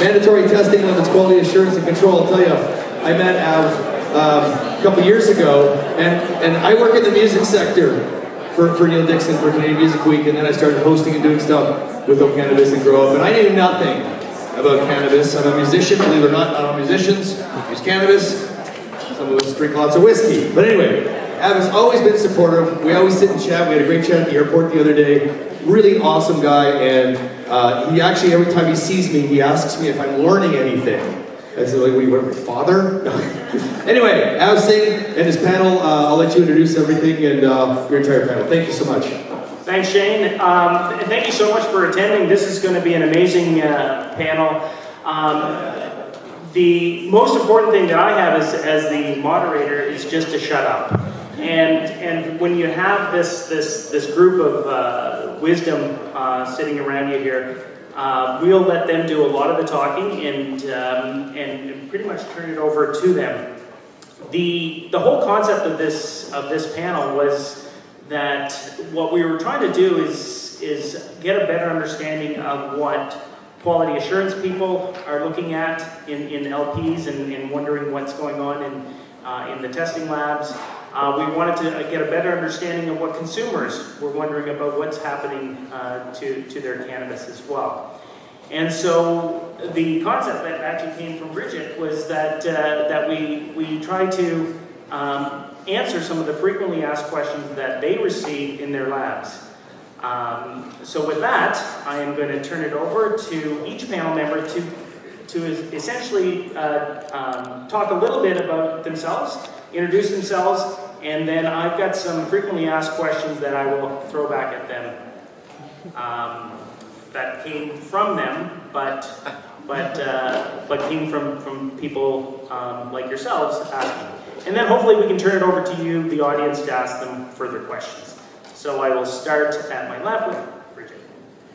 mandatory testing on its quality assurance and control. I'll tell you, I met Av a couple years ago, and I work in the music sector for Neil Dixon for Canadian Music Week, and then I started hosting and doing stuff with Oak Cannabis and Grow Up, and I knew nothing about cannabis. I'm a musician, believe it or not, I'm musicians, use cannabis, some of us drink lots of whiskey. But anyway, Av has always been supportive. We always sit and chat. We had a great chat at the airport the other day. Really awesome guy, and he actually, every time he sees me, he asks me if I'm learning anything. I said, like, what are you, my father? No. Anyway, Av Singh and his panel, I'll let you introduce everything and your entire panel. Thank you so much. Thanks, Shane. Thank you so much for attending. This is going to be an amazing panel. The most important thing that I have as the moderator is just to shut up. And when you have this group of wisdom sitting around you here, we'll let them do a lot of the talking and pretty much turn it over to them. The whole concept of this panel was that what we were trying to do is get a better understanding of what quality assurance people are looking at in LPs and wondering what's going on in the testing labs. We wanted to get a better understanding of what consumers were wondering about what's happening to their cannabis as well. And so the concept that actually came from Brigitte was that we try to answer some of the frequently asked questions that they receive in their labs. So with that, I am going to turn it over to each panel member to essentially talk a little bit about themselves, introduce themselves, and then I've got some frequently asked questions that I will throw back at them that came from them, but came from people like yourselves asking. And then hopefully we can turn it over to you, the audience, to ask them further questions. So I will start at my left with Brigitte.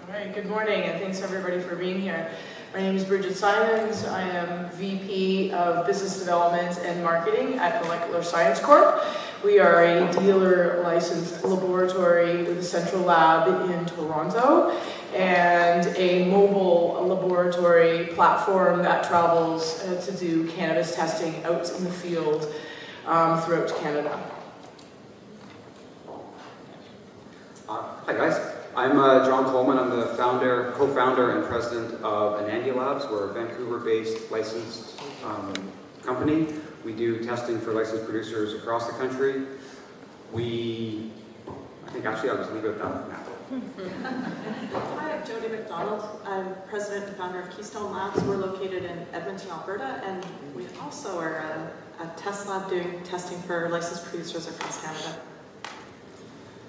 All right, good morning, and thanks everybody for being here. My name is Brigitte Simons. I am VP of Business Development and Marketing at Molecular Science Corp. We are a dealer licensed laboratory with a central lab in Toronto and a mobile laboratory platform that travels to do cannabis testing out in the field throughout Canada. Hi guys, I'm John Coleman. I'm the co-founder and president of Anandia Labs. We're a Vancouver-based licensed company. We do testing for licensed producers across the country. I think actually I'll just leave it at that now. Hi, I'm Jodi McDonald. I'm president and founder of Keystone Labs. We're located in Edmonton, Alberta, and we also are a test lab doing testing for licensed producers across Canada.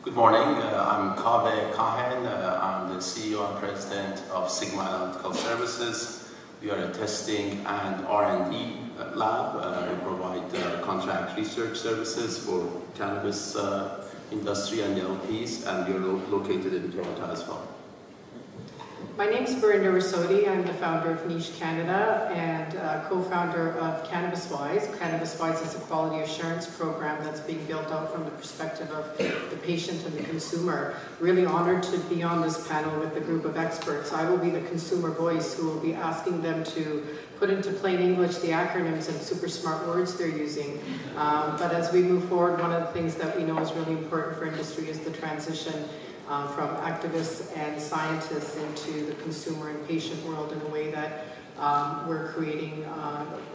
Good morning, I'm Kaveh, Kahen. I'm the CEO and president of Sigma Analytical Services. We are a testing and R&D lab. We provide contract research services for cannabis industry and LPs, and we are located in Toronto as well. My name is Barinder Rasode. I'm the founder of Niche Canada and co-founder of Cannabis Wise. Cannabis Wise is a quality assurance program that's being built out from the perspective of the patient and the consumer. Really honored to be on this panel with a group of experts. I will be the consumer voice who will be asking them to put into plain English the acronyms and super smart words they're using. But as we move forward, one of the things that we know is really important for industry is the transition from activists and scientists into the consumer and patient world in a way that we're creating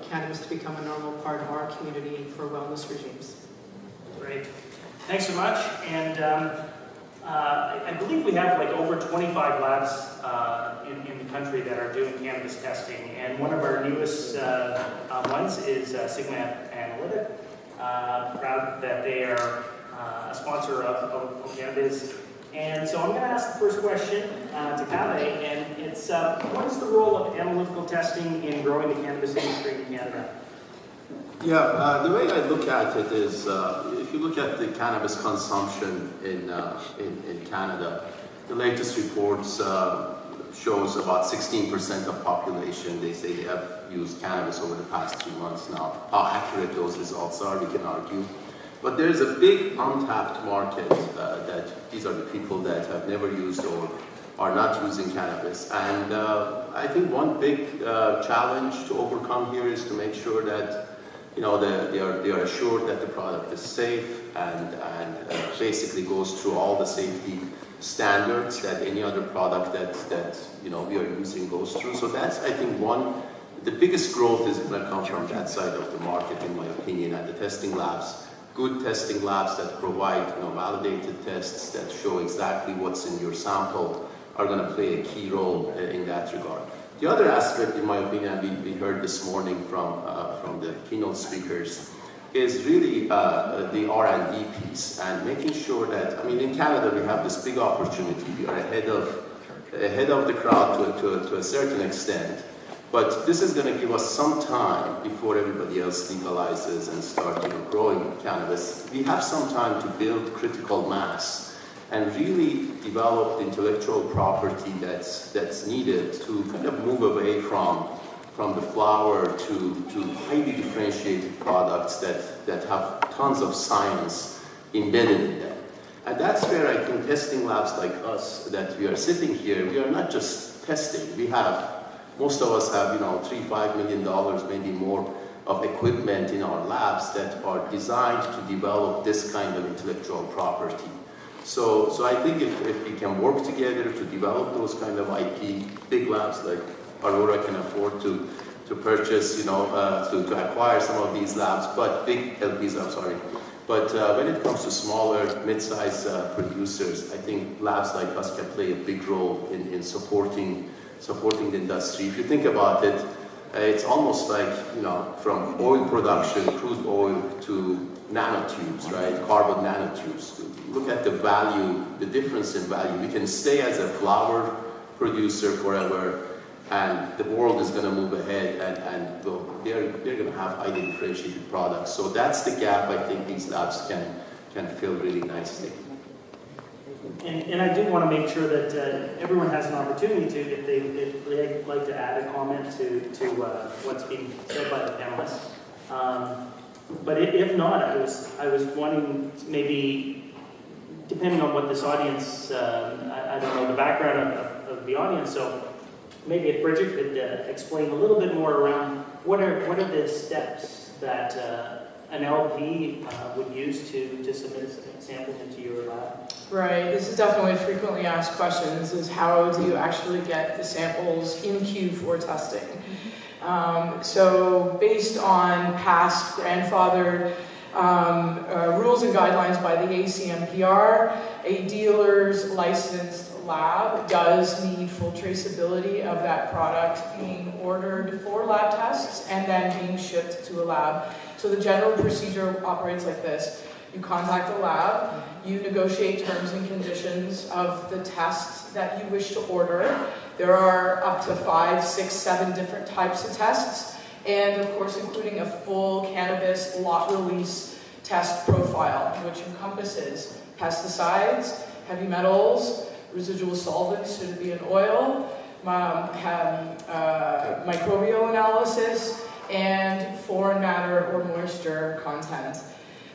cannabis to become a normal part of our community and for wellness regimes. Great. Thanks so much. And I believe we have like over 25 labs in the country that are doing cannabis testing. And one of our newest ones is Sigma Analytic. Proud that they are a sponsor of cannabis. And so I'm going to ask the first question to Kaveh, and it's what is the role of analytical testing in growing the cannabis industry in Canada? Yeah, the way I look at it is, if you look at the cannabis consumption in Canada, the latest reports shows about 16% of population, they say they have used cannabis over the past 3 months now. How accurate those results are, we can argue. But there's a big untapped market that these are the people that have never used or are not using cannabis. And I think one big challenge to overcome here is to make sure that they are assured that the product is safe and basically goes through all the safety standards that any other product that we are using goes through. So that's, I think, the biggest growth is going to come from that side of the market, in my opinion, and the testing labs. Good testing labs that provide validated tests that show exactly what's in your sample are going to play a key role in that regard. The other aspect, in my opinion, we heard this morning from the keynote speakers, is really the R&D piece and making sure that, in Canada we have this big opportunity. We are ahead of the crowd to a certain extent, but this is going to give us some time before everybody else legalizes and start growing cannabis. We have some time to build critical mass and really develop the intellectual property that's needed to kind of move away from the flower to highly differentiated products that have tons of science embedded in them. And that's where I think testing labs like us, that we are sitting here, we are not just testing. Most of us have, $3-5 million, maybe more, of equipment in our labs that are designed to develop this kind of intellectual property. So I think if we can work together to develop those kind of IP, big labs like Aurora can afford to purchase, to acquire some of these labs, but big LPs, I'm sorry. But when it comes to smaller, mid-sized producers, I think labs like us can play a big role in supporting the industry. If you think about it, it's almost like, from oil production, crude oil, to nanotubes, right? Carbon nanotubes. Look at the value, the difference in value. We can stay as a flower producer forever, and the world is going to move ahead, and they're going to have highly differentiated products. So that's the gap I think these labs can fill really nicely. And I do want to make sure that everyone has an opportunity to, if they'd like to add a comment to what's being said by the panelists. But if not, I was wanting, maybe, depending on what this audience, I don't know the background of the audience, so maybe if Brigitte could explain a little bit more around what are the steps that an LP would use to submit samples into your lab? Right, this is definitely frequently asked questions, is how do you actually get the samples in queue for testing? So based on past grandfathered rules and guidelines by the ACMPR, a dealer's licensed lab does need full traceability of that product being ordered for lab tests and then being shipped to a lab. So the general procedure operates like this. You contact the lab, you negotiate terms and conditions of the tests that you wish to order. There are up to 5, 6, 7 different types of tests, and of course including a full cannabis lot release test profile, which encompasses pesticides, heavy metals, residual solvents, should it be an oil, microbial analysis, and foreign matter or moisture content.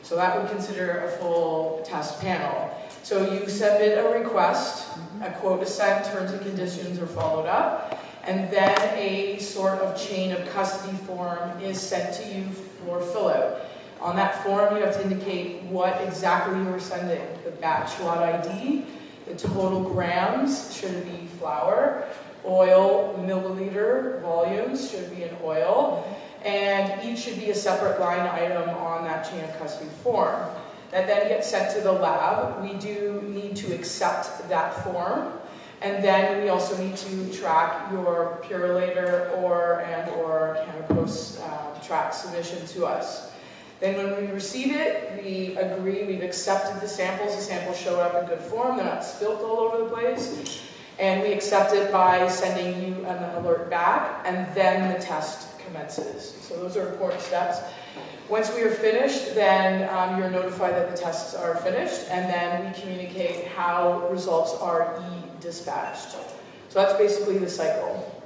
So that would consider a full test panel. So you submit a request, a quote is sent, terms and conditions are followed up, and then a sort of chain of custody form is sent to you for fill out. On that form you have to indicate what exactly you are sending, the batch lot ID, the total grams, should it be flour, oil, milliliter, volumes, should it be an oil, and each should be a separate line item on that chain of custody form. That then gets sent to the lab. We do need to accept that form, and then we also need to track your Purolator or Cannabis track submission to us. Then when we receive it, we agree we've accepted the samples show up in good form, they're not spilt all over the place, and we accept it by sending you an alert back, and then the test commences. So those are important steps. Once we are finished, then you're notified that the tests are finished, and then we communicate how results are e-dispatched. So that's basically the cycle.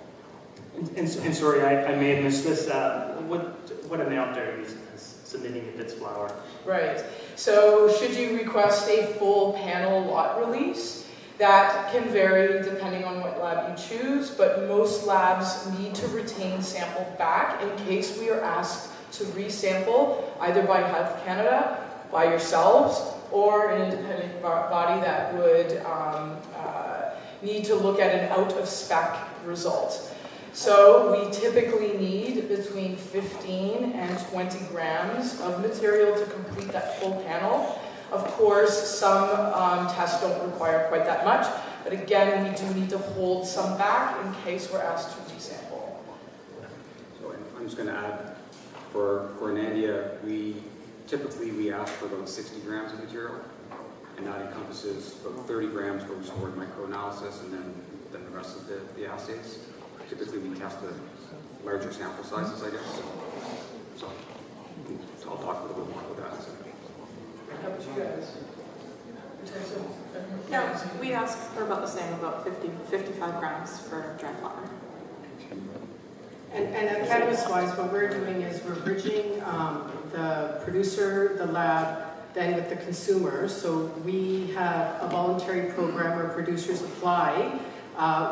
And sorry, I may have missed this. What amount are you submitting if it's flour? Right. So should you request a full panel lot release, That can vary depending on what lab you choose, but most labs need to retain sample back in case we are asked to resample either by Health Canada, by yourselves, or an independent body that would need to look at an out-of-spec result. So we typically need between 15 and 20 grams of material to complete that full panel. Of course, some tests don't require quite that much, but again, we do need to hold some back in case we're asked to resample. So I'm just going to add, for Anandia, we ask for about 60 grams of material, and that encompasses about 30 grams where we store microanalysis, and then the rest of the assays. Typically, we test the larger sample sizes, I guess. So I'll talk a little bit more about that in a second. How about you guys? Yeah, we ask for about the same, about 55 grams for dry flower. And at Cannabis-wise, what we're doing is we're bridging the producer, the lab, then with the consumer. So we have a voluntary program where producers apply.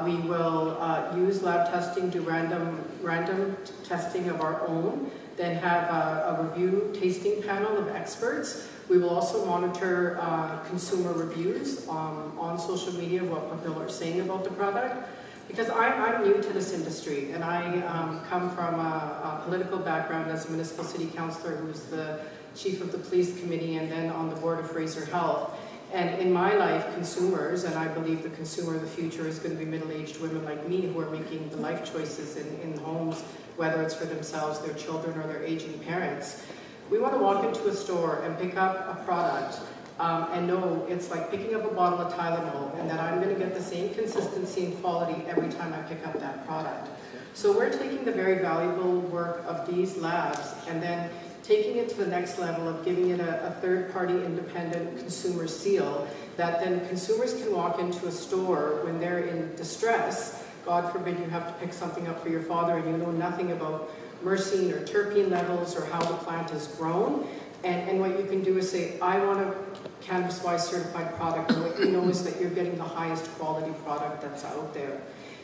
We will use lab testing, do random testing of our own, then have a review tasting panel of experts. We will also monitor consumer reviews on social media, what people are saying about the product. Because I'm new to this industry, and I come from a political background as a municipal city councillor who's the chief of the police committee and then on the board of Fraser Health. And in my life, consumers, and I believe the consumer of the future is going to be middle-aged women like me who are making the life choices in homes, whether it's for themselves, their children, or their aging parents. We want to walk into a store and pick up a product and know it's like picking up a bottle of Tylenol, and that I'm going to get the same consistency and quality every time I pick up that product. So we're taking the very valuable work of these labs and then taking it to the next level of giving it a third-party independent consumer seal that then consumers can walk into a store when they're in distress. God forbid you have to pick something up for your father and you know nothing about myrcene or terpene levels or how the plant is grown. And what you can do is say, I want a Cannabis-wise certified product, and what you know is that you're getting the highest quality product that's out there.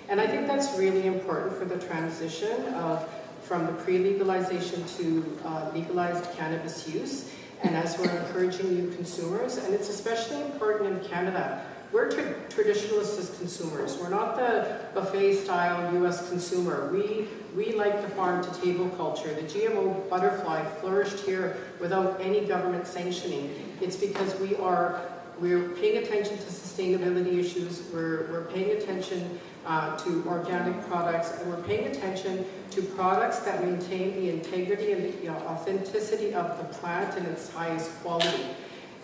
And I think that's really important for the transition from the pre-legalization to legalized cannabis use. And as we're encouraging new consumers, and it's especially important in Canada, we're traditionalists as consumers. We're not the buffet-style U.S. consumer. We like the farm-to-table culture. The GMO butterfly flourished here without any government sanctioning. It's because we're paying attention to sustainability issues. We're paying attention to organic products, and we're paying attention to products that maintain the integrity and the authenticity of the plant in its highest quality.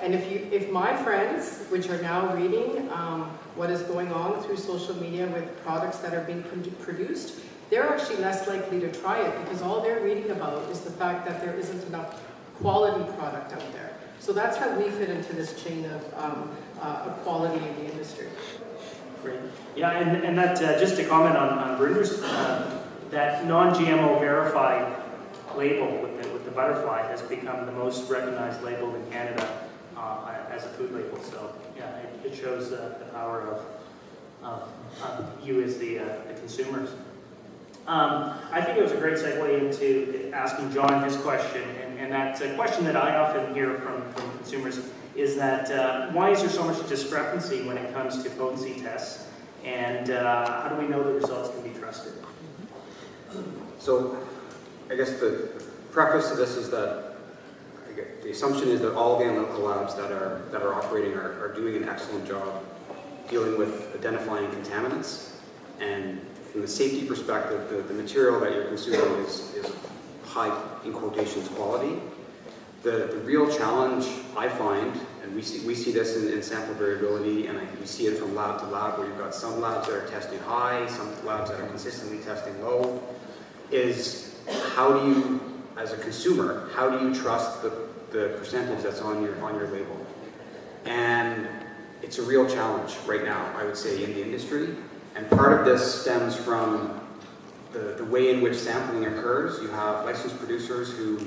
And if my friends, which are now reading what is going on through social media with products that are being produced, they're actually less likely to try it because all they're reading about is the fact that there isn't enough quality product out there. So that's how we fit into this chain of quality in the industry. Great. Yeah, and that just to comment on Barinder's, that non-GMO verified label with the butterfly has become the most recognized label in Canada as a food label. So yeah, it shows the power of you as the consumers. I think it was a great segue into asking John his question, and that's a question that I often hear from consumers is that why is there so much discrepancy when it comes to potency tests, and how do we know the results can be trusted? So I guess the preface to this is that the assumption is that all the analytical labs that are operating are doing an excellent job dealing with identifying contaminants, and from the safety perspective, the material that you're consuming is high, in quotations, quality. The real challenge I find, and we see this in sample variability, and we see it from lab to lab, where you've got some labs that are testing high, some labs that are consistently testing low, is how do you, as a consumer, how do you trust the percentage that's on your label? And it's a real challenge right now, I would say, in the industry. And part of this stems from the way in which sampling occurs. You have licensed producers who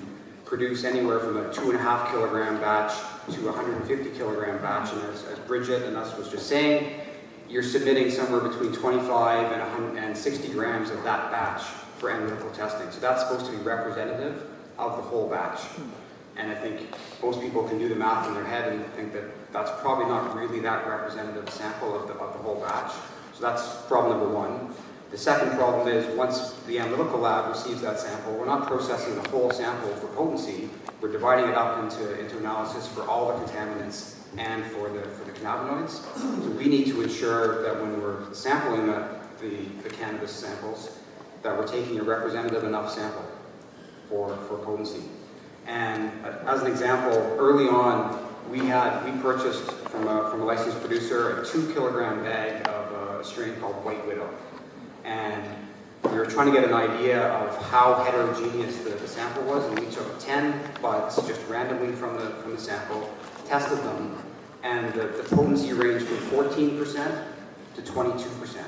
produce anywhere from a 2.5 kilogram batch to a 150 kilogram batch. And as Brigitte and us was just saying, you're submitting somewhere between 25 and 160 grams of that batch for analytical testing. So that's supposed to be representative of the whole batch. And I think most people can do the math in their head and think that that's probably not really that representative sample of the whole batch. So that's problem number one. The second problem is once the analytical lab receives that sample, we're not processing the whole sample for potency. We're dividing it up into analysis for all the contaminants and for the cannabinoids. So we need to ensure that when we're sampling the cannabis samples, that we're taking a representative enough sample for potency. And as an example, early on, we purchased from a licensed producer a 2 kilogram bag of a strain called White Widow. And we were trying to get an idea of how heterogeneous the sample was, and we took 10 buds just randomly from the sample, tested them, and the potency ranged from 14% to 22%,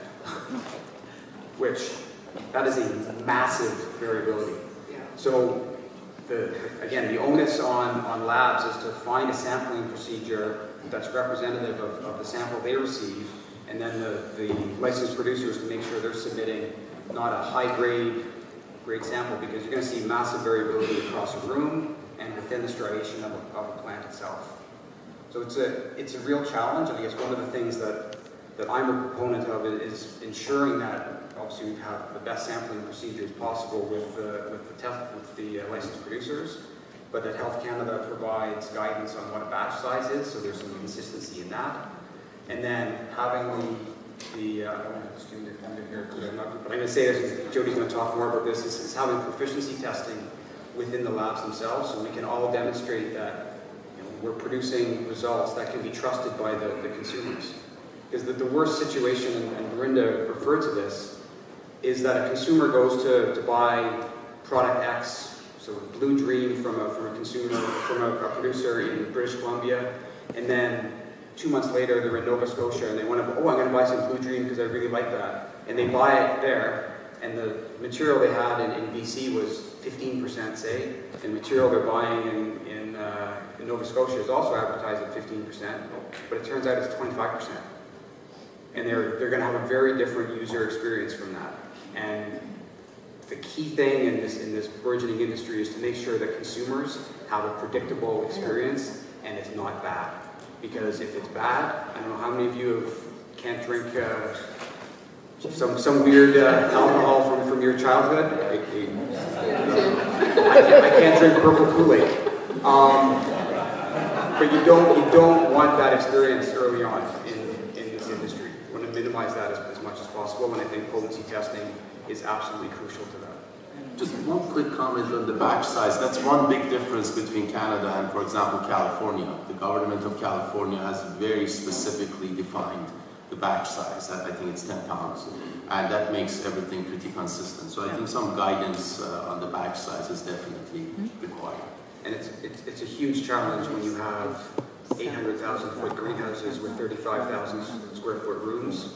which that is a massive variability. So again, the onus on labs is to find a sampling procedure that's representative of the sample they receive, and then the licensed producers to make sure they're submitting not a high-grade sample, because you're going to see massive variability across a room and within the striation of a plant itself. So it's a real challenge, and I guess one of the things that I'm a proponent of is ensuring that obviously we have the best sampling procedures possible with the licensed producers, but that Health Canada provides guidance on what a batch size is, so there's some consistency in that. And then having I don't have a student here, but I'm going to say this, Jodi's going to talk more about this, is having proficiency testing within the labs themselves, so we can all demonstrate that we're producing results that can be trusted by the consumers. Because the worst situation, and Barinder referred to this, is that a consumer goes to buy product X, so Blue Dream from a producer in British Columbia, and then 2 months later they're in Nova Scotia and they want to, I'm going to buy some Blue Dream because I really like that, and they buy it there, and the material they had in BC was 15%, say, and material they're buying in Nova Scotia is also advertised at 15%, but it turns out it's 25%. And they're going to have a very different user experience from that. And the key thing in this burgeoning industry is to make sure that consumers have a predictable experience and it's not bad. Because if it's bad, I don't know how many of you can't drink some weird alcohol from your childhood. I can't drink purple Kool-Aid. But you don't want that experience early on in this industry. You want to minimize that as much as possible, and I think potency testing is absolutely crucial to that. Just one quick comment on the batch size. That's one big difference between Canada and, for example, California. The government of California has very specifically defined the batch size. I think it's 10 pounds. And that makes everything pretty consistent. So I think some guidance on the batch size is definitely required. And it's a huge challenge when you have 800,000 foot greenhouses with 35,000 square foot rooms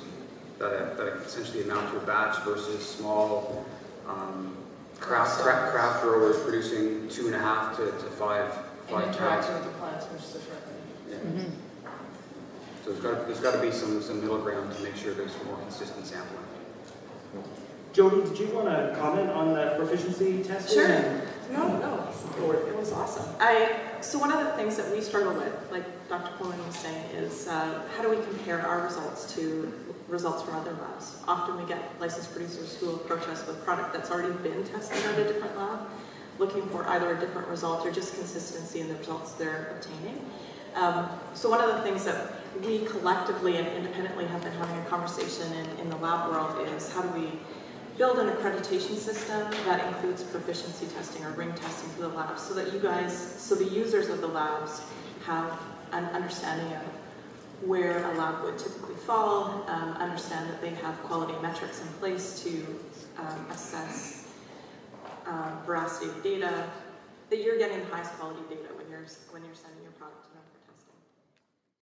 that essentially amount to a batch versus small craft growers producing 2.5 to 5 And interacting tons. with the plants, which is different. Yeah. So there's got to be some middle ground to make sure there's more consistent sampling. Jodi, did you want to comment on the proficiency testing? Sure. No, it was awesome. So one of the things that we struggle with, like Dr. Coleman was saying, is how do we compare our results to results from other labs? Often we get licensed producers who will approach us with product that's already been tested at a different lab, looking for either a different result or just consistency in the results they're obtaining. So one of the things that we collectively and independently have been having a conversation in the lab world is how do we build an accreditation system that includes proficiency testing or ring testing for the labs, so that the users of the labs have an understanding of where a lab would typically fall, understand that they have quality metrics in place to assess veracity of data, that you're getting the highest quality data when you're sending your product to them.